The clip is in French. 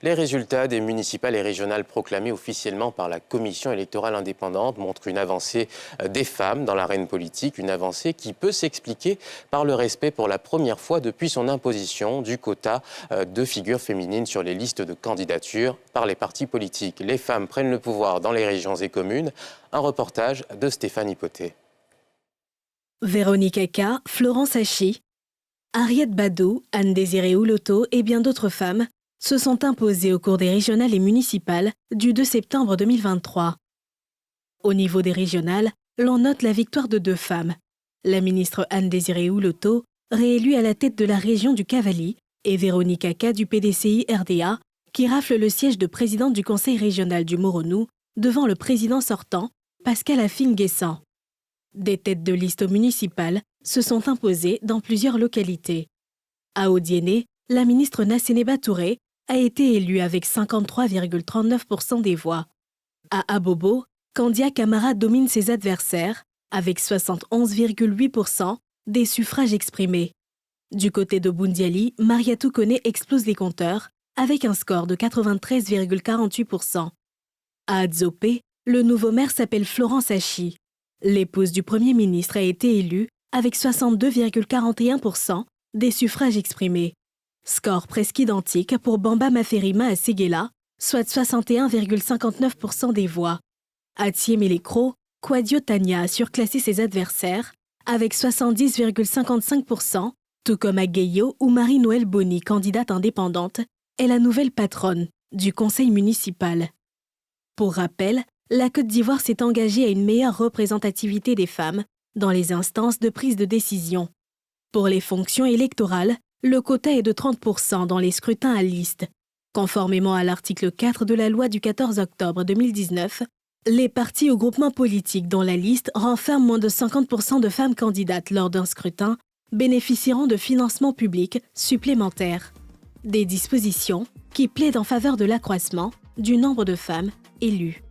Les résultats des municipales et régionales proclamés officiellement par la Commission électorale indépendante montrent une avancée des femmes dans l'arène politique, une avancée qui peut s'expliquer par le respect pour la première fois depuis son imposition du quota de figures féminines sur les listes de candidature par les partis politiques. Les femmes prennent le pouvoir dans les régions et communes. Un reportage de Stéphane Hypothé. Véronique Aka, Florence Hachi, Ariette Badou, Anne-Désirée Houloto et bien d'autres femmes se sont imposées au cours des régionales et municipales du 2 septembre 2023. Au niveau des régionales, l'on note la victoire de 2 femmes. La ministre Anne-Désirée Houloto, réélue à la tête de la région du Cavally, et Véronique Aka du PDCI RDA, qui rafle le siège de présidente du conseil régional du Moronou devant le président sortant, Pascal Afine-Guessant. Des têtes de liste municipales se sont imposées dans plusieurs localités. À Odiéné, la ministre Nassénéba Touré a été élue avec 53,39% des voix. À Abobo, Candia Camara domine ses adversaires avec 71,8% des suffrages exprimés. Du côté de Boundiali, Mariatou Koné explose les compteurs avec un score de 93,48%. À Adzopé, le nouveau maire s'appelle Florence Hachi. L'épouse du Premier ministre a été élue avec 62,41% des suffrages exprimés. Score presque identique pour Bamba Maferima à Séguéla, soit 61,59% des voix. À Thiémé-les-Crocs, Kwadio Tania a surclassé ses adversaires avec 70,55%, tout comme à Gueyo où Marie-Noëlle Boni, candidate indépendante, est la nouvelle patronne du conseil municipal. Pour rappel, la Côte d'Ivoire s'est engagée à une meilleure représentativité des femmes dans les instances de prise de décision. Pour les fonctions électorales, le quota est de 30% dans les scrutins à liste. Conformément à l'article 4 de la loi du 14 octobre 2019, les partis ou groupements politiques dont la liste renferme moins de 50% de femmes candidates lors d'un scrutin bénéficieront de financements publics supplémentaires. Des dispositions qui plaident en faveur de l'accroissement du nombre de femmes élues.